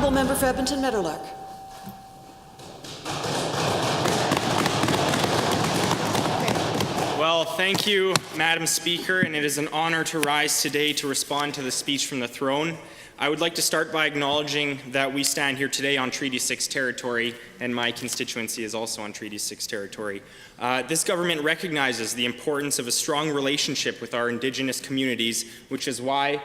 Honourable Member for Edmonton Meadowlark. Well, thank you, Madam Speaker, and it is an honor to rise today to respond to the speech from the throne. I would like to start by acknowledging that we stand here today on Treaty 6 territory, and my constituency is also on Treaty 6 territory. This government recognizes the importance of a strong relationship with our Indigenous communities, which is why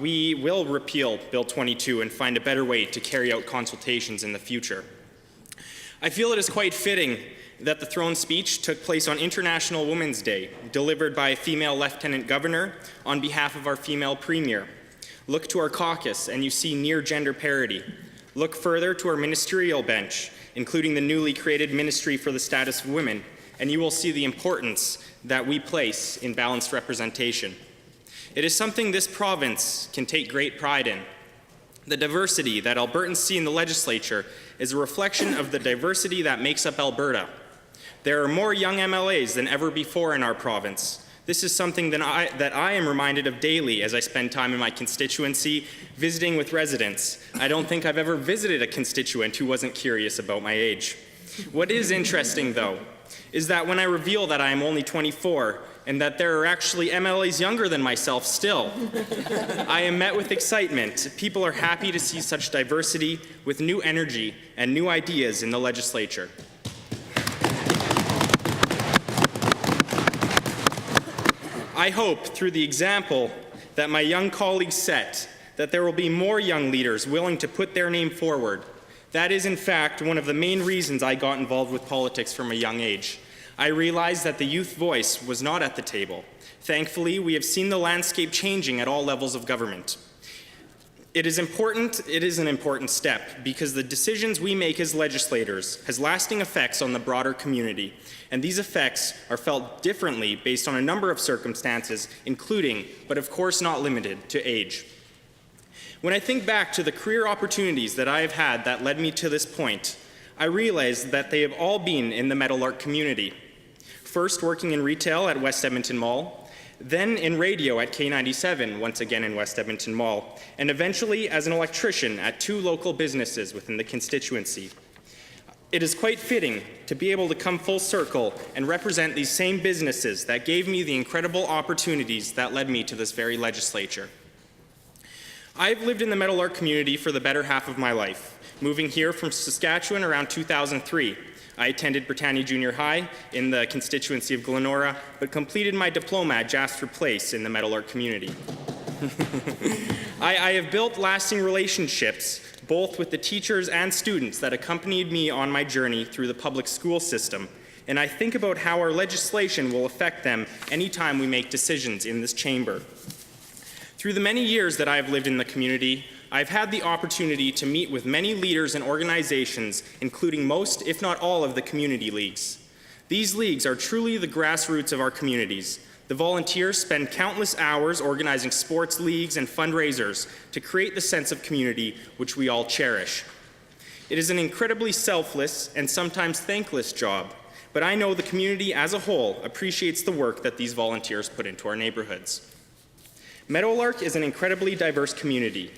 we will repeal Bill 22 and find a better way to carry out consultations in the future. I feel it is quite fitting that the throne speech took place on International Women's Day, delivered by a female lieutenant governor on behalf of our female premier. Look to our caucus and you see near gender parity. Look further to our ministerial bench, including the newly created Ministry for the Status of Women, and you will see the importance that we place in balanced representation. It is something this province can take great pride in. The diversity that Albertans see in the legislature is a reflection of the diversity that makes up Alberta. There are more young MLAs than ever before in our province. This is something that I am reminded of daily as I spend time in my constituency visiting with residents. I don't think I've ever visited a constituent who wasn't curious about my age. What is interesting, though, is that when I reveal that I am only 24 and that there are actually MLAs younger than myself still, I am met with excitement. People are happy to see such diversity with new energy and new ideas in the legislature. I hope, through the example that my young colleagues set, that there will be more young leaders willing to put their name forward. That is, in fact, one of the main reasons I got involved with politics from a young age. I realized that the youth voice was not at the table. Thankfully, we have seen the landscape changing at all levels of government. It is an important step because the decisions we make as legislators has lasting effects on the broader community, and these effects are felt differently based on a number of circumstances, including, but of course not limited, to age. When I think back to the career opportunities that I have had that led me to this point, I realize that they have all been in the Meadowlark community. First, working in retail at West Edmonton Mall, then in radio at K97, once again in West Edmonton Mall, and eventually as an electrician at 2 local businesses within the constituency. It is quite fitting to be able to come full circle and represent these same businesses that gave me the incredible opportunities that led me to this very legislature. I've lived in the Meadowlark community for the better half of my life, moving here from Saskatchewan around 2003. I attended Britannia Junior High in the constituency of Glenora, but completed my diploma at Jasper Place in the Meadowlark community. I have built lasting relationships, both with the teachers and students that accompanied me on my journey through the public school system, and I think about how our legislation will affect them anytime we make decisions in this chamber. Through the many years that I have lived in the community, I've had the opportunity to meet with many leaders and organizations, including most, if not all, of the community leagues. These leagues are truly the grassroots of our communities. The volunteers spend countless hours organizing sports leagues and fundraisers to create the sense of community which we all cherish. It is an incredibly selfless and sometimes thankless job, but I know the community as a whole appreciates the work that these volunteers put into our neighborhoods. Meadowlark is an incredibly diverse community.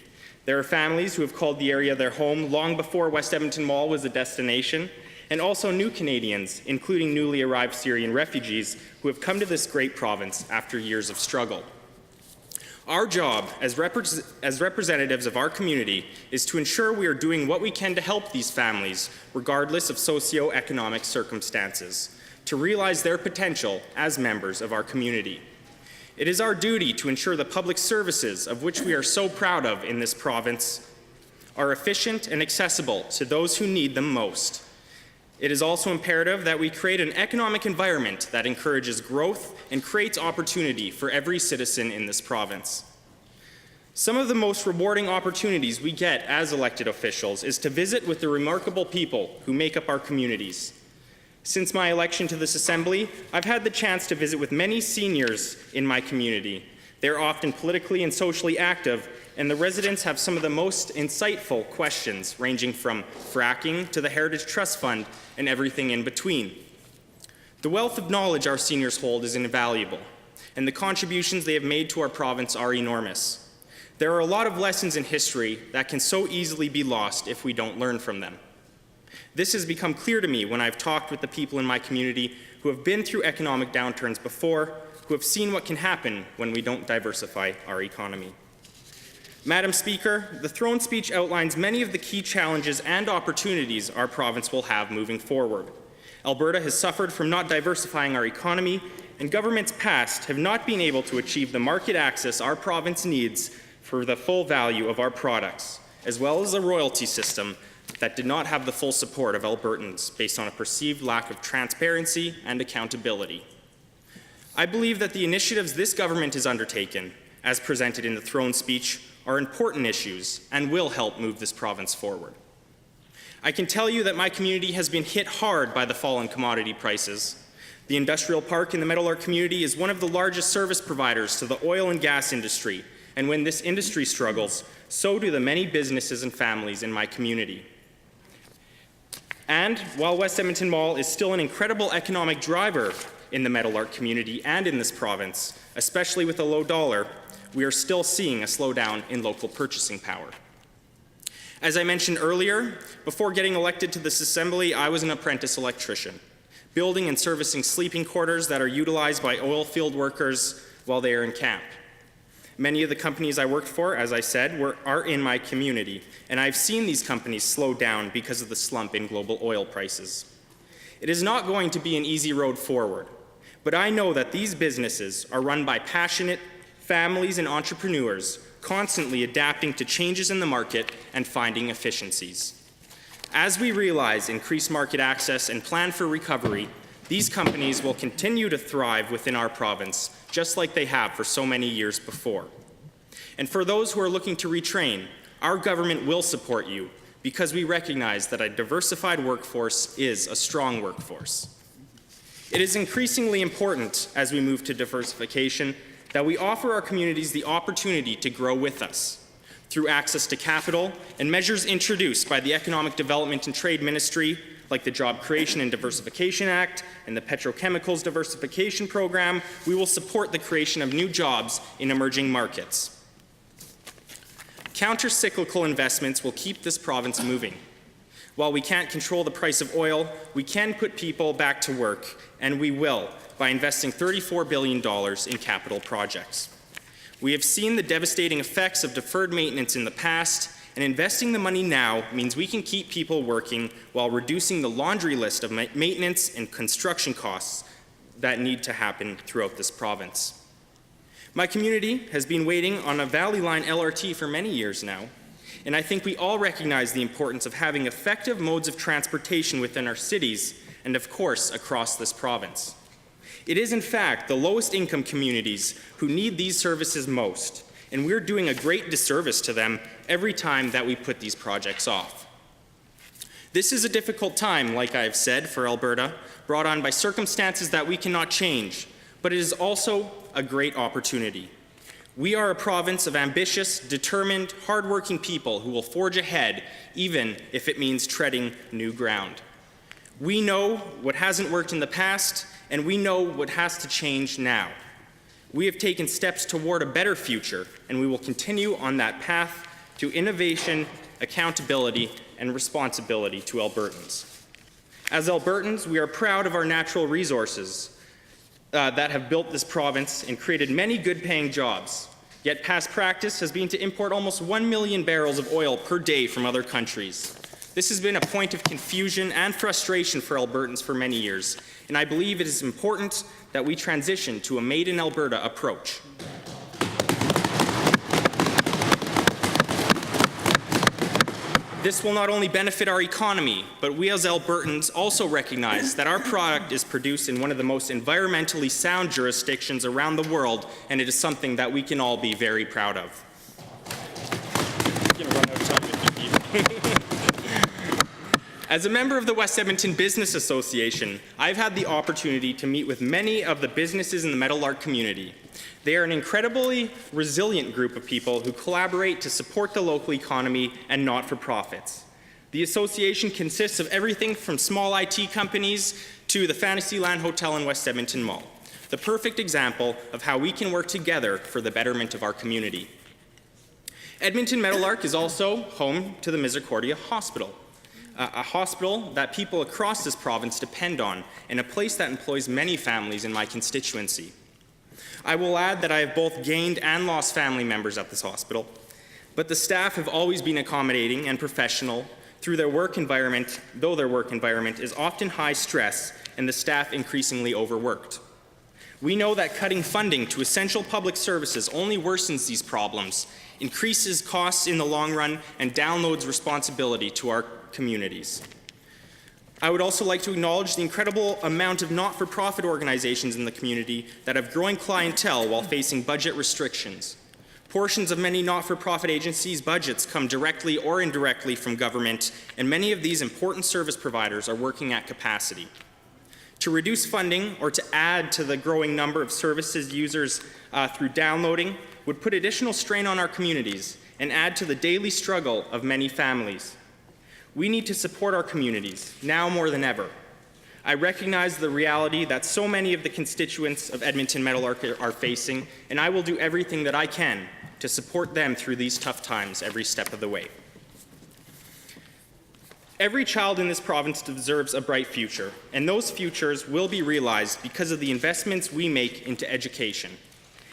There are families who have called the area their home long before West Edmonton Mall was a destination, and also new Canadians, including newly arrived Syrian refugees, who have come to this great province after years of struggle. Our job as representatives of our community is to ensure we are doing what we can to help these families, regardless of socioeconomic circumstances, to realize their potential as members of our community. It is our duty to ensure the public services of which we are so proud of in this province are efficient and accessible to those who need them most. It is also imperative that we create an economic environment that encourages growth and creates opportunity for every citizen in this province. Some of the most rewarding opportunities we get as elected officials is to visit with the remarkable people who make up our communities. Since my election to this assembly, I've had the chance to visit with many seniors in my community. They're often politically and socially active, and the residents have some of the most insightful questions, ranging from fracking to the Heritage Trust Fund and everything in between. The wealth of knowledge our seniors hold is invaluable, and the contributions they have made to our province are enormous. There are a lot of lessons in history that can so easily be lost if we don't learn from them. This has become clear to me when I've talked with the people in my community who have been through economic downturns before, who have seen what can happen when we don't diversify our economy. Madam Speaker, the throne speech outlines many of the key challenges and opportunities our province will have moving forward. Alberta has suffered from not diversifying our economy, and governments past have not been able to achieve the market access our province needs for the full value of our products, as well as a royalty system that did not have the full support of Albertans based on a perceived lack of transparency and accountability. I believe that the initiatives this government has undertaken, as presented in the throne speech, are important issues and will help move this province forward. I can tell you that my community has been hit hard by the fall in commodity prices. The industrial park in the Meadowlark community is one of the largest service providers to the oil and gas industry, and when this industry struggles, so do the many businesses and families in my community. And while West Edmonton Mall is still an incredible economic driver in the Meadowlark community and in this province, especially with a low dollar, we are still seeing a slowdown in local purchasing power. As I mentioned earlier, before getting elected to this assembly, I was an apprentice electrician, building and servicing sleeping quarters that are utilized by oil field workers while they are in camp. Many of the companies I worked for, as I said, are in my community, and I've seen these companies slow down because of the slump in global oil prices. It is not going to be an easy road forward, but I know that these businesses are run by passionate families and entrepreneurs constantly adapting to changes in the market and finding efficiencies. As we realize increased market access and plan for recovery, these companies will continue to thrive within our province, just like they have for so many years before. And for those who are looking to retrain, our government will support you because we recognize that a diversified workforce is a strong workforce. It is increasingly important as we move to diversification that we offer our communities the opportunity to grow with us through access to capital and measures introduced by the Economic Development and Trade Ministry, like the Job Creation and Diversification Act and the Petrochemicals Diversification Program. We will support the creation of new jobs in emerging markets. Counter-cyclical investments will keep this province moving. While we can't control the price of oil, we can put people back to work, and we will, by investing $34 billion in capital projects. We have seen the devastating effects of deferred maintenance in the past, and investing the money now means we can keep people working while reducing the laundry list of maintenance and construction costs that need to happen throughout this province. My community has been waiting on a Valley Line LRT for many years now, and I think we all recognize the importance of having effective modes of transportation within our cities and, of course, across this province. It is, in fact, the lowest income communities who need these services most, and we're doing a great disservice to them every time that we put these projects off. This is a difficult time, like I have said, for Alberta, brought on by circumstances that we cannot change, but it is also a great opportunity. We are a province of ambitious, determined, hardworking people who will forge ahead, even if it means treading new ground. We know what hasn't worked in the past, and we know what has to change now. We have taken steps toward a better future, and we will continue on that path to innovation, accountability, and responsibility to Albertans. As Albertans, we are proud of our natural resources that have built this province and created many good-paying jobs. Yet past practice has been to import almost 1 million barrels of oil per day from other countries. This has been a point of confusion and frustration for Albertans for many years, and I believe it is important that we transition to a Made in Alberta approach. This will not only benefit our economy, but we as Albertans also recognize that our product is produced in one of the most environmentally sound jurisdictions around the world, and it is something that we can all be very proud of. I'm gonna run out of time if you need. As a member of the West Edmonton Business Association, I've had the opportunity to meet with many of the businesses in the Meadowlark community. They are an incredibly resilient group of people who collaborate to support the local economy and not-for-profits. The association consists of everything from small IT companies to the Fantasyland Hotel in West Edmonton Mall, the perfect example of how we can work together for the betterment of our community. Edmonton Meadowlark is also home to the Misericordia Hospital, a hospital that people across this province depend on, and a place that employs many families in my constituency. I will add that I have both gained and lost family members at this hospital, but the staff have always been accommodating and professional through their work environment, though their work environment is often high stress and the staff increasingly overworked. We know that cutting funding to essential public services only worsens these problems, increases costs in the long run, and downloads responsibility to our communities. I would also like to acknowledge the incredible amount of not-for-profit organizations in the community that have growing clientele while facing budget restrictions. Portions of many not-for-profit agencies' budgets come directly or indirectly from government, and many of these important service providers are working at capacity. To reduce funding or to add to the growing number of services users through downloading would put additional strain on our communities and add to the daily struggle of many families. We need to support our communities, now more than ever. I recognize the reality that so many of the constituents of Edmonton Meadowlark are facing, and I will do everything that I can to support them through these tough times every step of the way. Every child in this province deserves a bright future, and those futures will be realized because of the investments we make into education.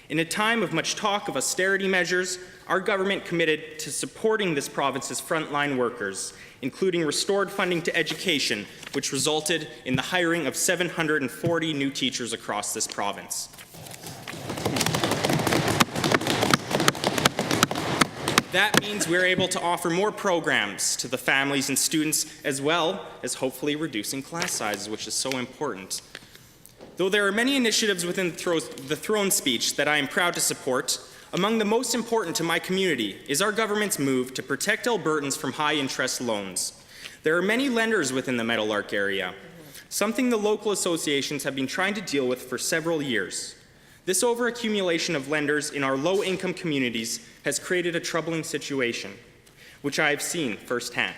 In a time of much talk of austerity measures, our government committed to supporting this province's frontline workers, including restored funding to education, which resulted in the hiring of 740 new teachers across this province. That means we're able to offer more programs to the families and students, as well as hopefully reducing class sizes, which is so important. Though there are many initiatives within the throne speech that I am proud to support, among the most important to my community is our government's move to protect Albertans from high-interest loans. There are many lenders within the Meadowlark area, something the local associations have been trying to deal with for several years. This overaccumulation of lenders in our low-income communities has created a troubling situation, which I have seen firsthand.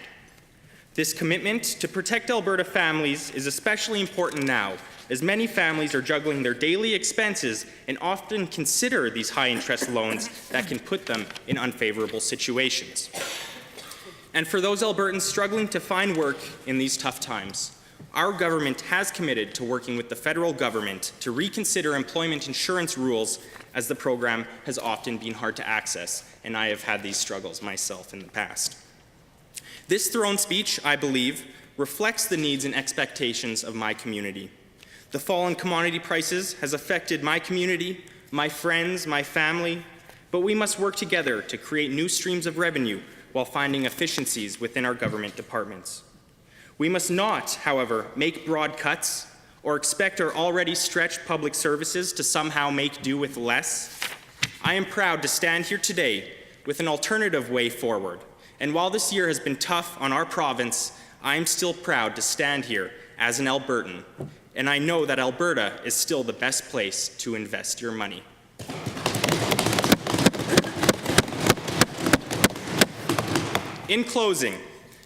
This commitment to protect Alberta families is especially important now, as many families are juggling their daily expenses and often consider these high-interest loans that can put them in unfavorable situations. And for those Albertans struggling to find work in these tough times, our government has committed to working with the federal government to reconsider employment insurance rules, as the program has often been hard to access, and I have had these struggles myself in the past. This throne speech, I believe, reflects the needs and expectations of my community. The fall in commodity prices has affected my community, my friends, my family, but we must work together to create new streams of revenue while finding efficiencies within our government departments. We must not, however, make broad cuts or expect our already stretched public services to somehow make do with less. I am proud to stand here today with an alternative way forward. And while this year has been tough on our province, I am still proud to stand here as an Albertan. And I know that Alberta is still the best place to invest your money. In closing,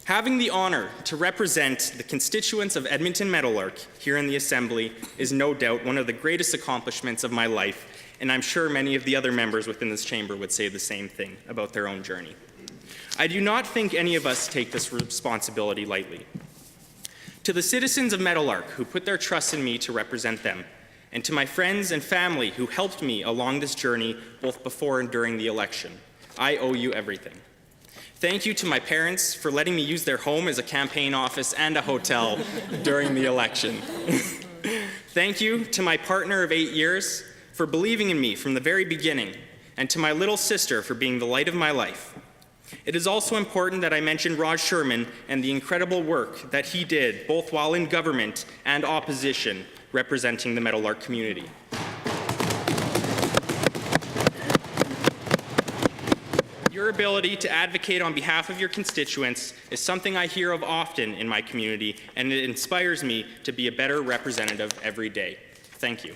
having the honor to represent the constituents of Edmonton Meadowlark here in the Assembly is no doubt one of the greatest accomplishments of my life, and I'm sure many of the other members within this chamber would say the same thing about their own journey. I do not think any of us take this responsibility lightly. To the citizens of Meadowlark who put their trust in me to represent them, and to my friends and family who helped me along this journey both before and during the election, I owe you everything. Thank you to my parents for letting me use their home as a campaign office and a hotel during the election. Thank you to my partner of 8 years for believing in me from the very beginning, and to my little sister for being the light of my life. It is also important that I mention Raj Sherman and the incredible work that he did both while in government and opposition representing the Meadowlark community. Your ability to advocate on behalf of your constituents is something I hear of often in my community, and it inspires me to be a better representative every day. Thank you.